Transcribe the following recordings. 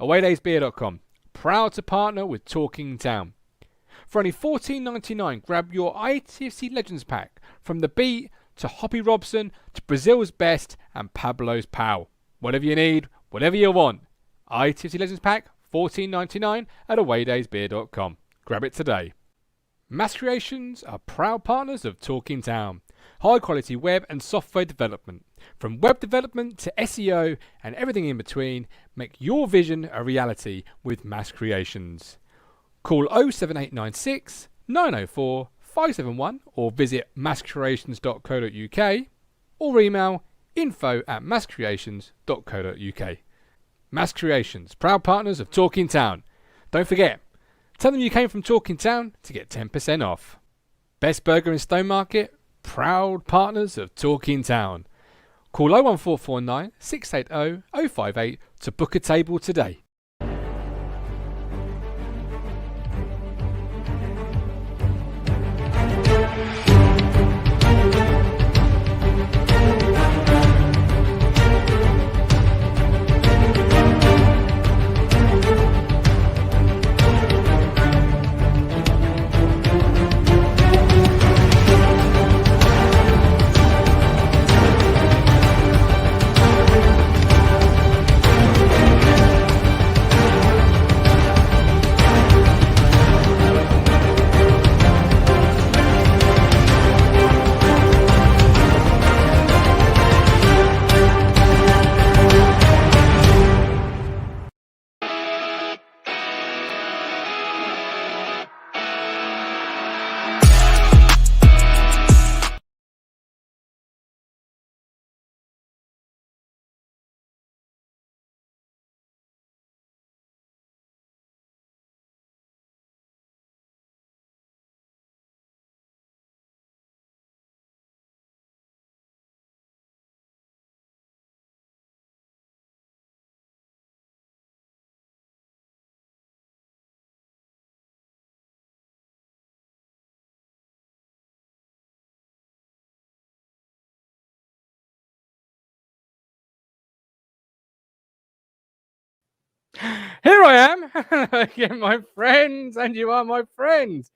awaydaysbeer.com. Proud to partner with Talking Town. For only $14.99, grab your ITFC Legends Pack from The Beat to Hoppy Robson to Brazil's Best and Pablo's Pal. Whatever you need, whatever you want. ITFC Legends Pack, $14.99 at awaydaysbeer.com. Grab it today. Mass Creations are proud partners of Talking Town. High quality web and software development. From web development to SEO and everything in between, make your vision a reality with Mass Creations. Call 07896 904 571 or visit masscreations.co.uk or email info@masscreations.co.uk. Mass Creations, proud partners of Talking Town. Don't forget, tell them you came from Talking Town to get 10% off. Best Burger in Stone Market, proud partners of Talking Town. Call 01449 680 058 to book a table today. Here I am again, my friends, and you are my friends.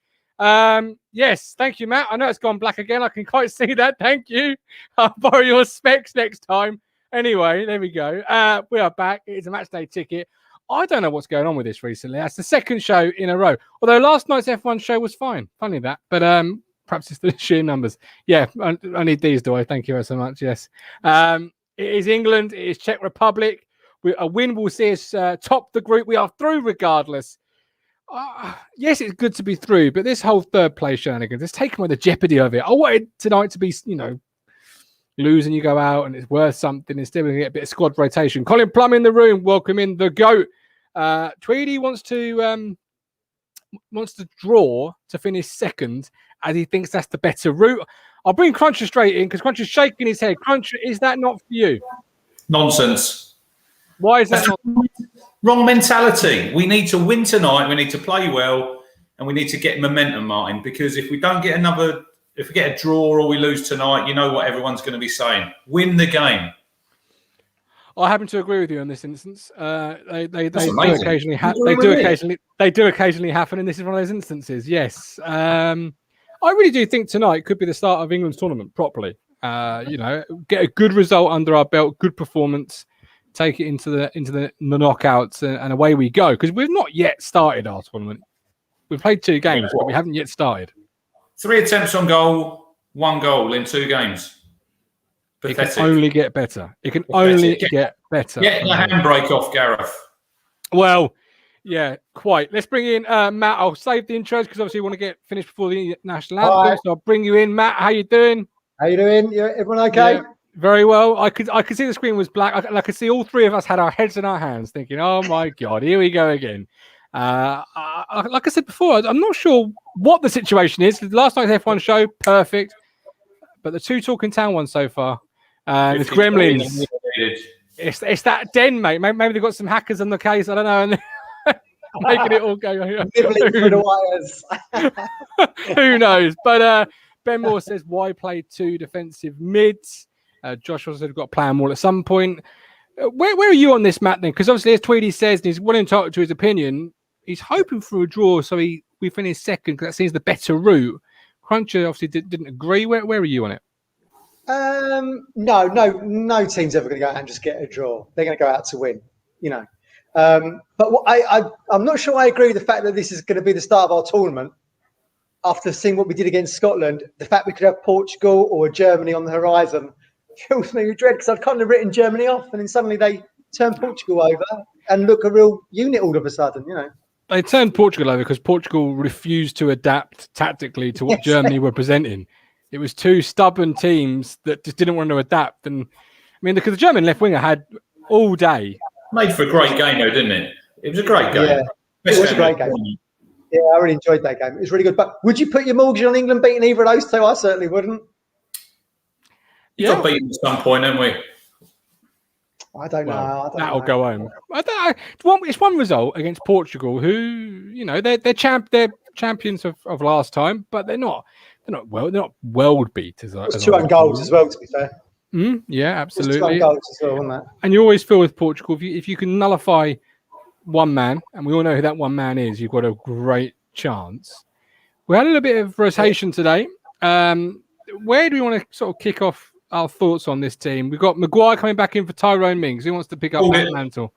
Yes, thank you, Matt. I know it's gone black again. I can quite see that. Thank you. I'll borrow your specs next time. Anyway, there we go. We are back. It's a Matchday Ticket. I don't know what's going on with this recently. That's the second show in a row. Although last night's F1 show was fine. Funny that. But perhaps it's the sheer numbers. Yeah, I need these, do I? Thank you so much. Yes. It is England. It is Czech Republic. A win will see us top the group. We are through regardless. Yes, it's good to be through, but this whole third place shenanigans, it's taken away the jeopardy of it. I wanted tonight to be, lose and you go out and it's worth something. Instead, we're going to get a bit of squad rotation. Colin Plum in the room. Welcome in the GOAT. Tweedy wants to draw to finish second as he thinks that's the better route. I'll bring Cruncher straight in because Cruncher's shaking his head. Cruncher, is that not for you? Nonsense. Why is that wrong mentality? We need to win tonight. We need to play well, and we need to get momentum, Martin. Because if we don't get if we get a draw or we lose tonight, you know what everyone's going to be saying: win the game. I happen to agree with you in this instance. They do occasionally happen, and this is one of those instances. Yes, I really do think tonight could be the start of England's tournament properly. Get a good result under our belt, good performance. Take it into the knockouts and away we go because we've not yet started our tournament. We've played 2 games, but we haven't yet started. 3 attempts on goal, 1 goal in 2 games. Pathetic. It can only get better. It can only get better. Get the handbrake off, Gareth. Well, yeah, quite. Let's bring in Matt. I'll save the intros because obviously we want to get finished before the national anthem. So I'll bring you in, Matt. How you doing? How you doing? Everyone okay? Yeah. Very well. I could see the screen was black. I could see all 3 of us had our heads in our hands thinking, oh my God, here we go again. Like I said before, I'm not sure what the situation is. Last night's F1 show, perfect. But the 2 Talking Town ones so far. It's Gremlins. It's that den, mate. Maybe they've got some hackers on the case. I don't know. And making it all go. Who knows? But Ben Moore says, why play 2 defensive mids? Josh also said we've got to play them all at some point. Where are you on this, Matt? Then, because obviously, as Tweedy says, and he's well entitled to his opinion. He's hoping for a draw, so we finish second because that seems the better route. Cruncher obviously didn't agree. Where are you on it? No team's ever going to go out and just get a draw. They're going to go out to win, you know. But I'm not sure I agree with the fact that this is going to be the start of our tournament. After seeing what we did against Scotland, the fact we could have Portugal or Germany on the horizon fills me with dread because I'd kind of written Germany off, and then suddenly they turn Portugal over and look a real unit all of a sudden, you know. They turned Portugal over because Portugal refused to adapt tactically to what Germany were presenting. It was two stubborn teams that just didn't want to adapt. And I mean, because the German left winger had all day. Made for a great game, though, didn't it? It was a great game. Yeah, it was a great game. Yeah, I really enjoyed that game. It was really good. But would you put your mortgage on England beating either of those two? I certainly wouldn't. You got beaten at some point, haven't we? I don't know. That'll go home. It's one result against Portugal, who, you know, they're champions of last time, but they're not world beaters. It's 2 own goals as well, to be fair. Yeah, absolutely. 2 own goals as well, wasn't that? And you always feel with Portugal, if you can nullify one man, and we all know who that one man is, you've got a great chance. We had a little bit of rotation today. Where do we want to sort of kick off our thoughts on this team? We've got Maguire coming back in for Tyrone Mings. Who wants to pick up that mantle?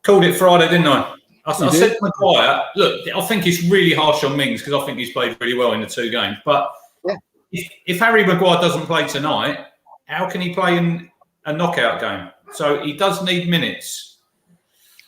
Called it Friday, didn't I? I said to Maguire, look, I think it's really harsh on Mings because I think he's played really well in the 2 games. But if Harry Maguire doesn't play tonight, how can he play in a knockout game? So he does need minutes.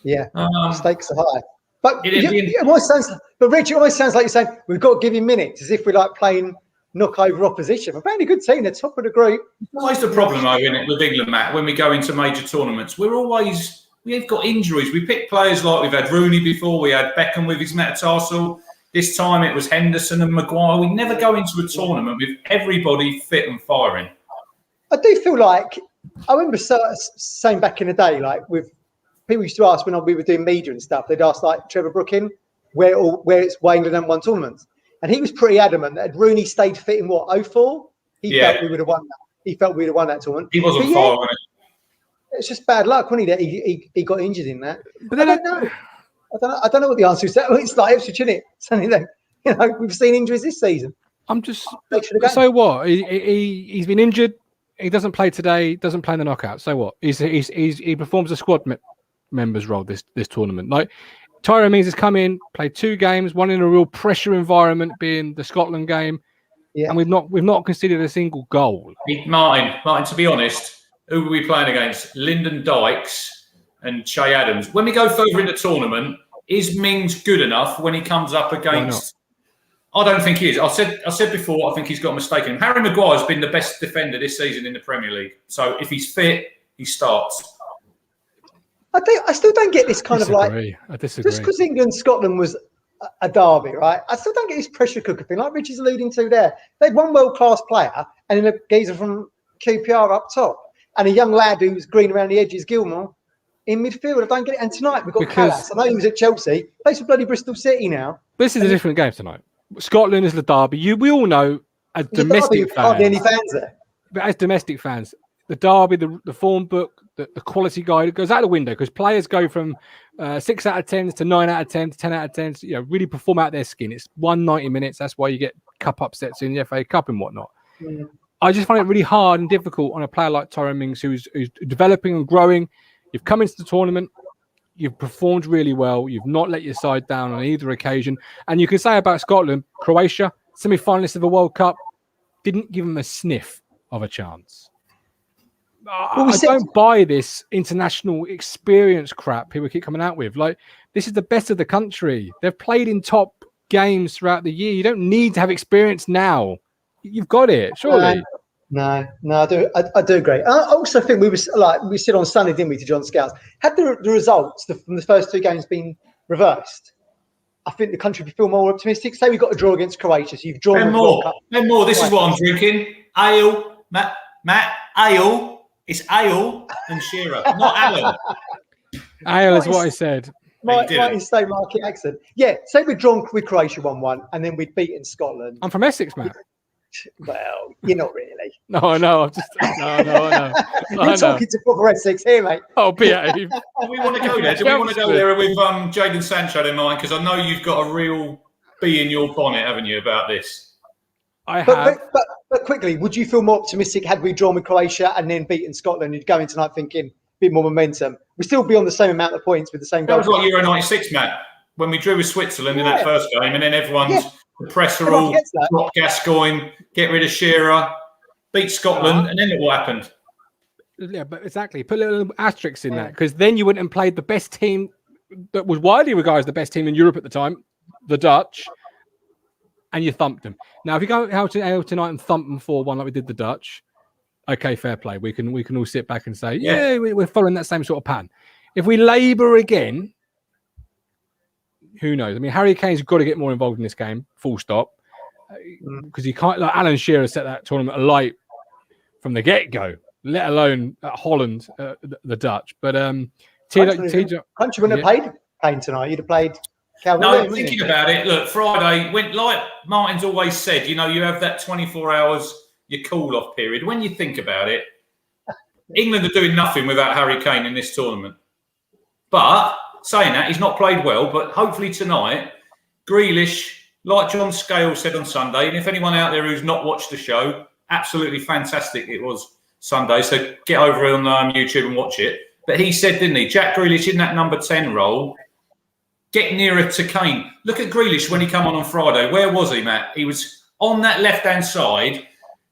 Yeah, stakes are high. But it almost sounds like you're saying we've got to give him minutes, as if we're like playing knockover opposition. We're playing a good team. They're top of the group. It's always the problem, though, isn't it, with England, Matt, when we go into major tournaments. We've got injuries. We pick players like we've had Rooney before. We had Beckham with his metatarsal. This time it was Henderson and Maguire. We never go into a tournament with everybody fit and firing. I do feel like, I remember saying back in the day, like with people used to ask when we were doing media and stuff, they'd ask like Trevor Brooking, where it's why England haven't won tournaments. And he was pretty adamant that Rooney stayed fit in 04. He felt we would have won that. He felt we'd have won that tournament. He wasn't far, was it? It's just bad luck, wasn't he? He got injured in that. But I don't know. I don't know what the answer is. It's like Ipswich, isn't it? Something like, you know, we've seen injuries this season. I'm just so what? He's been injured. He doesn't play today. Doesn't play in the knockout. So what? He performs a squad member's role this tournament. Like Tyrone Mings has come in, played 2 games, one in a real pressure environment, being the Scotland game, and we've not conceded a single goal. Martin, to be honest, who were we playing against? Lyndon Dykes and Che Adams. When we go further in the tournament, is Mings good enough when he comes up against? I don't think he is. I said before, I think he's got a mistake in him. Harry Maguire's been the best defender this season in the Premier League. So if he's fit, he starts. I still don't get this kind of like. I disagree. Just because England-Scotland was a derby, right? I still don't get this pressure cooker thing, like Richard's alluding to there. They had one world-class player and then a geezer from QPR up top and a young lad who's green around the edges, Gilmore, in midfield. I don't get it. And tonight we've got Callas. I know he was at Chelsea. Plays for bloody Bristol City now. This is a different game tonight. Scotland is the derby. We all know as domestic fans. Hardly any fans there. But as domestic fans, the derby, the form book, the quality guide goes out the window because players go from 6 out of 10s to 9 out of 10 to 10 out of 10s. You know, really perform out their skin. It's 190 minutes. That's why you get cup upsets in the FA Cup and whatnot. Yeah. I just find it really hard and difficult on a player like Tyrone Mings who's developing and growing. You've come into the tournament. You've performed really well. You've not let your side down on either occasion. And you can say about Scotland, Croatia, semi-finalists of a World Cup, didn't give them a sniff of a chance. I don't buy this international experience crap people keep coming out with. Like, this is the best of the country. They've played in top games throughout the year. You don't need to have experience now. You've got it, surely. No, I do agree. I also think we said on Sunday, didn't we, to John Scouts, had the results from the first 2 games been reversed, I think the country would feel more optimistic. Say we got a draw against Croatia, so you've drawn more. This is what I'm drinking. Ale, Matt, ale. It's ale and Shearer, not ale. Ale is what I said. Martin Stone market accent. Yeah, say we'd drawn with Croatia 1-1 and then we'd beaten Scotland. I'm from Essex, man. Well, you're not really. No, I know. I know. You're talking to proper Essex here, mate. Oh, behave. Do we want to go there? Do we want to go there with Jadon Sancho in mind? Because I know you've got a real bee in your bonnet, haven't you, about this? I have. But quickly, would you feel more optimistic had we drawn with Croatia and then beaten Scotland? You'd go in tonight thinking a bit more momentum. We'd still be on the same amount of points with the same That goal. was like Euro 96, Matt, when we drew with Switzerland in that first game, and then everyone's the pressure all drop Gascoigne, get rid of Shearer, beat Scotland, and then look what happened. Yeah, but exactly. Put a little asterisk in that, because then you wouldn't have played the best team that was widely regarded as the best team in Europe at the time, the Dutch, and you thumped them. Now, if you go out tonight and thump them 4-1 like we did the Dutch, okay, fair play. We can all sit back and say, yeah, we're following that same sort of pattern. If we labour again, who knows? I mean, Harry Kane's got to get more involved in this game, full stop, because he can't. Like Alan Shearer set that tournament alight from the get-go, let alone Holland, the Dutch. But Country wouldn't have played Kane tonight. You'd have played Calvin. No, thinking about it, look, Friday went like Martin's always said. You know, you have that 24 hours your call-off period. When you think about it, England are doing nothing without Harry Kane in this tournament. But saying that, he's not played well. But hopefully tonight, Grealish, like John Scales said on Sunday, and if anyone out there who's not watched the show, absolutely fantastic it was Sunday. So get over on YouTube and watch it. But he said, didn't he, Jack Grealish in that number 10 role, get nearer to Kane. Look at Grealish when he came on Friday. Where was he, Matt? He was on that left-hand side.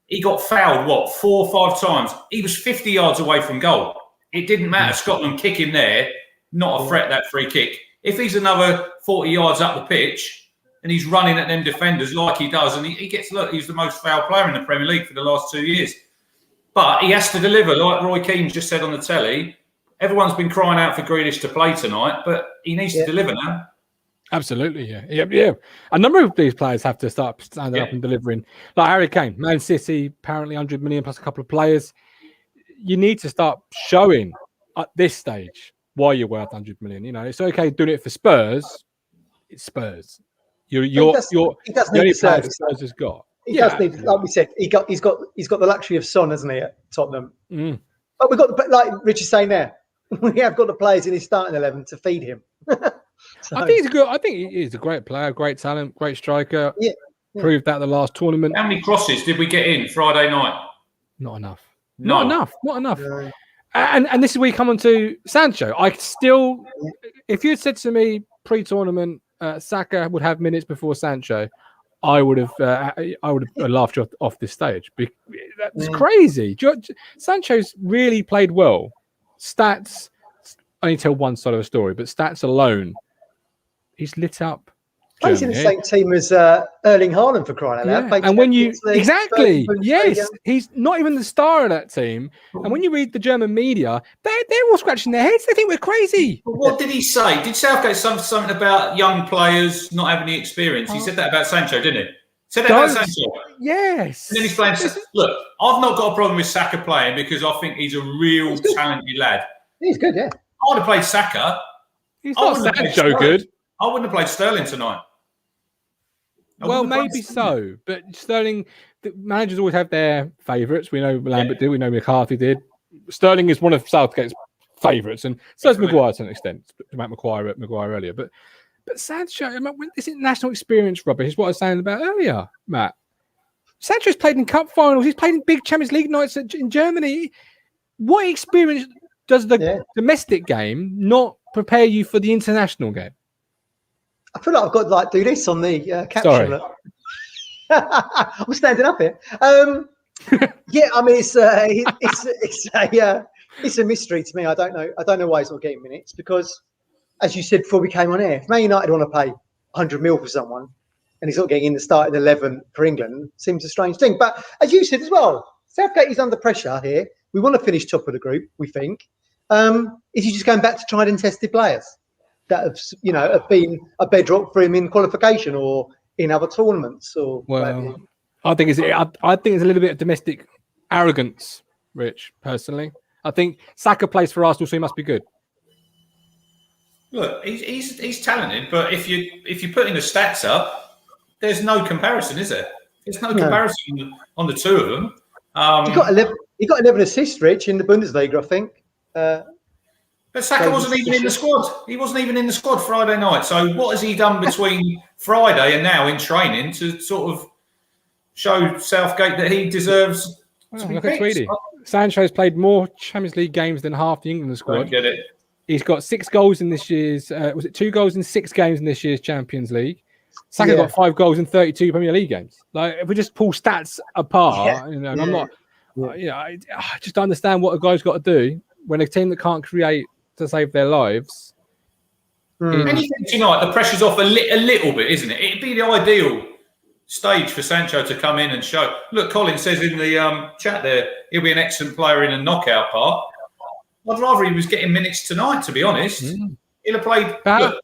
He got fouled, 4 or 5 times. He was 50 yards away from goal. It didn't matter. Scotland kick him there. Not a threat, that free kick. If he's another 40 yards up the pitch and he's running at them defenders like he does, and he gets, look, he's the most foul player in the Premier League for the last 2 years. But he has to deliver, like Roy Keane just said on the telly. Everyone's been crying out for Grealish to play tonight, but he needs to deliver now. Absolutely, yeah. A number of these players have to start standing up and delivering. Like Harry Kane, Man City, apparently 100 million plus a couple of players. You need to start showing at this stage why you're worth 100 million. You know, it's okay doing it for Spurs. It's Spurs. You're the only player Spurs has got. He does need, like we said, he's got the luxury of Son, hasn't he, at Tottenham? But we've got, like Richard's saying there, we have got the players in his starting 11 to feed him. So, I think he's a great player, great talent, great striker. Yeah. Proved that the last tournament. How many crosses did we get in Friday night? Not enough. No. Not enough. No. And this is where you come on to Sancho. I still, if you had said to me pre-tournament, Saka would have minutes before Sancho, I would have laughed you off this stage. That's crazy. Sancho's really played well. Stats only tell one side of a story, but stats alone, he's lit up. He's in the same team as Erling Haaland, for crying out loud. And when you he's not even the star of that team. And when you read the German media, they're all scratching their heads. They think we're crazy. But what did he say? Did Southgate say something about young players not having the experience? He said that about Sancho, didn't he? Said that about Sancho. Yes. And then he's playing. Look, I've not got a problem with Saka playing because I think he's a real talented lad. He's good, yeah. I would have played Saka. He's not Sancho good. I wouldn't have played Sterling tonight. Well, maybe so, but Sterling, the managers always have their favourites. We know Lambert did, we know McCarthy did. Sterling is one of Southgate's favourites, and so is Maguire to an extent. To make Maguire earlier, but Sancho, this international experience rubbish is what I was saying about earlier, Matt. Sancho's played in cup finals. He's played in big Champions League nights in Germany. What experience does the domestic game not prepare you for the international game? I feel like I've got to do this on the caption. I'm standing up here. Yeah, I mean it's a mystery to me. I don't know why he's not getting minutes because, as you said before we came on air, if Man United want to pay 100 mil for someone and he's not getting in the starting 11 for England, seems a strange thing. But as you said as well, Southgate is under pressure here. We want to finish top of the group. We think. Is he just going back to tried and tested players that have been a bedrock for him in qualification or in other tournaments? Or well, I think it's a little bit of domestic arrogance, Rich. Personally, I think Saka plays for Arsenal, so he must be good. Look, he's talented, but if you put in the stats up, there's no comparison, is there? There's no comparison on the two of them. He got 11 assists, Rich, in the Bundesliga, I think. But Saka wasn't even in the squad. He wasn't even in the squad Friday night. So what has he done between Friday and now in training to sort of show Southgate that he deserves to be look at picked? Tweedy. Sancho's played more Champions League games than half the England squad. Don't get it. He's got 6 goals in this year's. Was it 2 goals in 6 games in this year's Champions League? Saka got 5 goals in 32 Premier League games. Like, if we just pull stats apart, and I'm not, I just don't understand what a guy's got to do when a team that can't create to save their lives. And you think tonight the pressure's off a little bit, isn't it? It'd be the ideal stage for Sancho to come in and show. Look, Colin says in the chat there, he'll be an excellent player in a knockout part. I'd rather he was getting minutes tonight, to be honest. He'll have played. Look,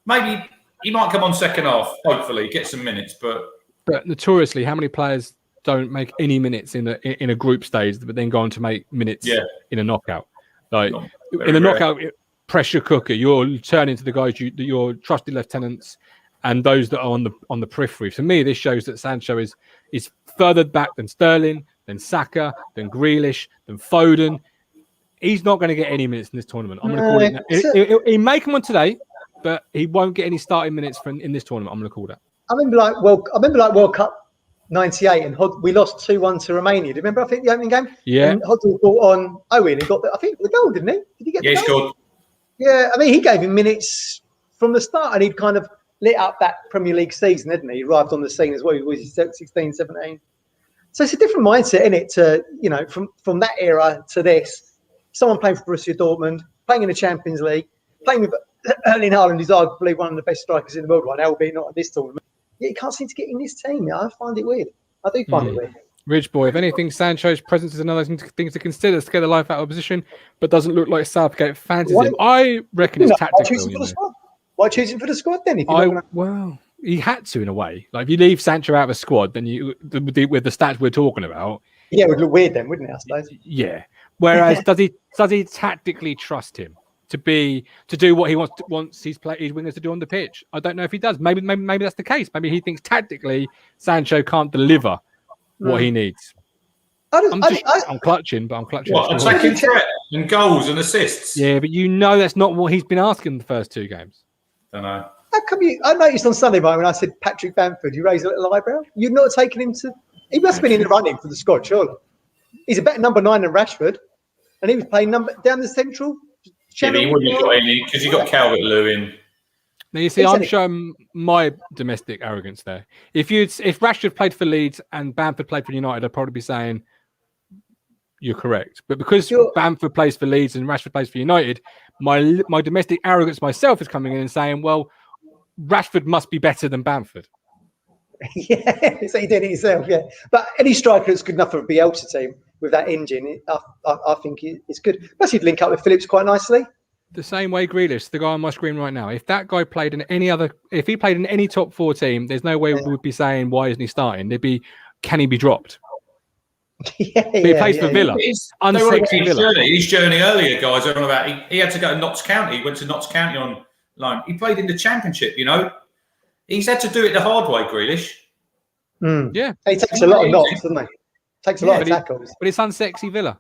maybe he might come on second half, hopefully, get some minutes. But notoriously, how many players don't make any minutes in a group stage, but then go on to make minutes in a knockout? Like in a knockout pressure cooker, you're turning to the guys, your trusted lieutenants, and those that are on the periphery. For me, this shows that Sancho is further back than Sterling, than Saka, than Grealish, than Foden. He's not going to get any minutes in this tournament. I'm going to call it. He may come on today, but he won't get any starting minutes in this tournament. I'm going to call that. I remember like World Cup '98, and we lost 2-1 to Romania. Do you remember? I think the opening game. Yeah. And Hoddle brought on Owen and got I think the goal, didn't he? Did he get the goal? He scored. Yeah, I mean, he gave him minutes from the start, and he'd kind of lit up that Premier League season, hadn't he? He arrived on the scene as well. He was 16, 17. So it's a different mindset, isn't it? To from that era to this. Someone playing for Borussia Dortmund, playing in the Champions League, playing with Erling Haaland, who's arguably one of the best strikers in the world right now, albeit not at this tournament. Yeah, he can't seem to get in this team. I find it weird. I do find it weird. Ridge boy, if anything, Sancho's presence is another thing to consider to scare the life out of opposition, but doesn't look like Southgate fancies him. I reckon it's tactical. Why choose him for the squad then? Well, he had to in a way. Like if you leave Sancho out of a squad, then with the stats we're talking about, it would look weird then, wouldn't it? I suppose. Yeah. Whereas does he tactically trust him to do what he wants his wingers to do on the pitch? I don't know if he does. Maybe that's the case. Maybe he thinks tactically Sancho can't deliver what he needs. I'm clutching. What, attacking threat and goals and assists? Yeah, but that's not what he's been asking the first 2 games. Don't know. How come I noticed on Sunday night when I said Patrick Bamford, you raised a little eyebrow. You've not taken him to. He must have been in the running for the squad, surely. He's a better number 9 than Rashford, and he was playing down the central. Yeah, but he wouldn't have got any because you got Calvert-Lewin. Now you see, I'm showing my domestic arrogance there. If Rashford played for Leeds and Bamford played for United, I'd probably be saying you're correct. But because Bamford plays for Leeds and Rashford plays for United, my domestic arrogance myself is coming in and saying, well, Rashford must be better than Bamford. Yeah, so he did it himself. Yeah, but any striker that's good enough for a Bielsa team with that engine, I think it's good. Plus, he'd link up with Phillips quite nicely. The same way Grealish, the guy on my screen right now. If that guy played in if he played in any top 4 team, there's no way we would be saying why isn't he starting. There'd be, can he be dropped? But he plays for Villa. Unsexy Villa. His journey earlier, guys, are on about he had to go to Notts County. He went to Notts County on loan. He played in the Championship. He's had to do it the hard way, Grealish. Yeah, he takes a lot of knocks, doesn't he? Takes a lot of tackles. But it's unsexy Villa.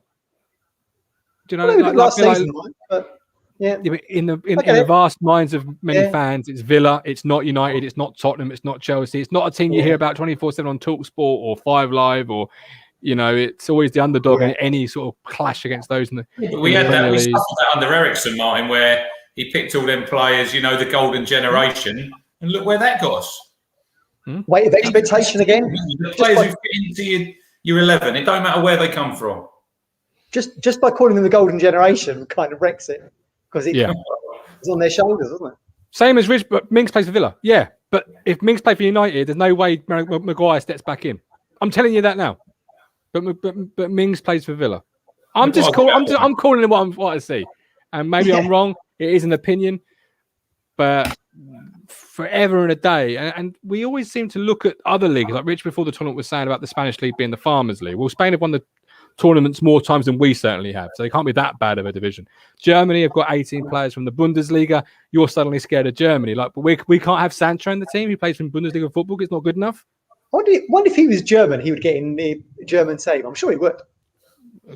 Do you know? Last season, but but in the vast minds of many fans, it's Villa. It's not United. It's not Tottenham. It's not Chelsea. It's not a team you hear about 24/7 on TalkSport or 5 Live or. It's always the underdog in any sort of clash against those. We had that. We suffered that under Ericsson, Martin, where he picked all them players, the golden generation, and look where that got us. Weight of expectation again. The players who fit into your 11, it don't matter where they come from. Just by calling them the golden generation, kind of wrecks it because it's on their shoulders, isn't it? Same as Rich, but Mings plays for Villa. Yeah, but if Mings played for United, there's no way Maguire steps back in. I'm telling you that now. But Mings plays for Villa. I'm calling it what I see, and maybe I'm wrong. It is an opinion, but forever and a day, and we always seem to look at other leagues. Like Rich before the tournament was saying about the Spanish league being the Farmers League. Well, Spain have won the tournaments more times than we certainly have, so they can't be that bad of a division. Germany have got 18 players from the Bundesliga. You're suddenly scared of Germany, but we can't have Sancho in the team. He plays from Bundesliga football. It's not good enough. Wonder if he was German, he would get in the German team. I'm sure he would.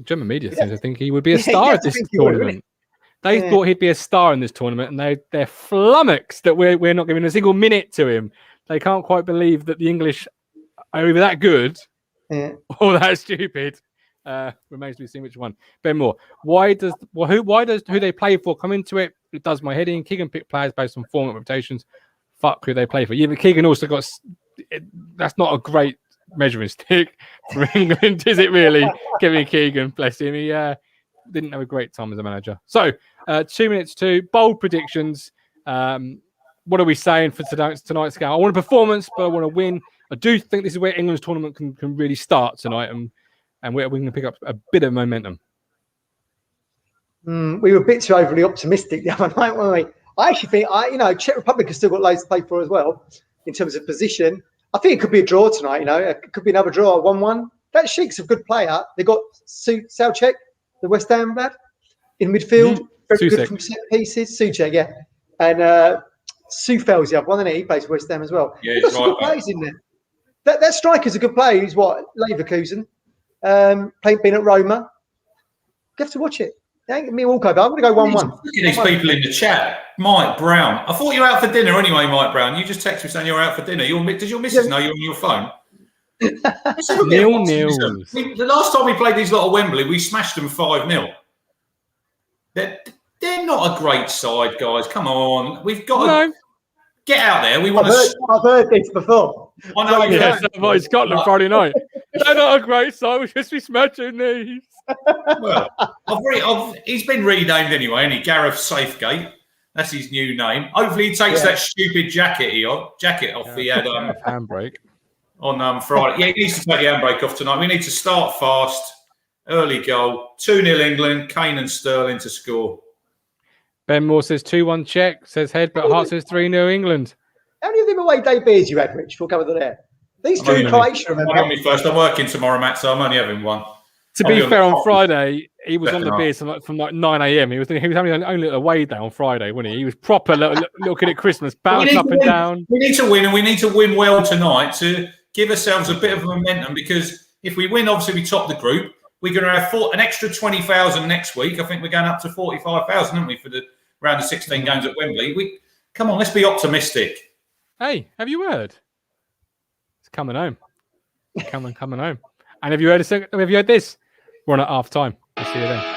German media seems to think he would be a star at this tournament. They thought he'd be a star in this tournament, and they're flummoxed that we're not giving a single minute to him. They can't quite believe that the English are either that good or that stupid. Remains to be seen which one. Ben Moore, why does who they play for come into it? It does my head in. Keegan picked players based on form and reputations. Fuck who they play for. Yeah, but Keegan also got. That's not a great measuring stick for England, is it really? Kevin Keegan, bless him. He didn't have a great time as a manager. So 2 minutes to bold predictions. What are we saying for tonight's game? I want a performance, but I want to win. I do think this is where England's tournament can really start tonight, and we can pick up a bit of momentum. We were a bit too overly optimistic the other night, weren't we? I actually think, Czech Republic has still got loads to play for as well in terms of position. I think it could be a draw tonight. It could be another draw, 1-1. That Sheik's a good player. They got Southgate, the West Ham lad, in midfield, very good from set pieces. Soucek, yeah, and Soufel's the other one, isn't he? He plays for West Ham as well. Yeah, he's got some good players in there. That striker's a good player. He's Leverkusen, been at Roma. You have to watch it. They ain't me walkover. I'm going to go 1-1. Look at these people in the chat. Mike Brown. I thought you were out for dinner anyway, Mike Brown. You just texted me saying you're out for dinner. Does your missus know you're on your phone? Nil. The last time we played these lot at Wembley, we smashed them 5-0. They're not a great side, guys. Come on. We've got to get out there. I've heard this before. I know. Yeah, Scotland Friday night. They're not a great side. We just be smashing these. Well, he's been renamed anyway, and Gareth Southgate. That's his new name. Hopefully, he takes that stupid jacket off. He had handbrake on Friday. Yeah, he needs to take the handbrake off tonight. We need to start fast. Early goal. 2-0 England. Kane and Sterling to score. Ben Moore says 2-1 Czech. Says head, but Hart says 3-0 England. How many of them away debuts you had, Rich? Before coming to there. These two Croatia. Remember? I'm on me first. I'm working tomorrow, Matt, so I'm only having one. To be fair, on Friday he was on the beers from 9 a.m. He was having only a away day on Friday, wasn't he? He was proper looking at Christmas, bouncing up and down. We need to win, and we need to win well tonight to give ourselves a bit of momentum. Because if we win, obviously we top the group. We're going to have an extra 20,000 next week. I think we're going up to 45,000, aren't we, for the round of 16 games at Wembley? Come on, let's be optimistic. Hey, have you heard? It's coming home. Coming home. And have you heard this? We're on at half time. We'll see you then.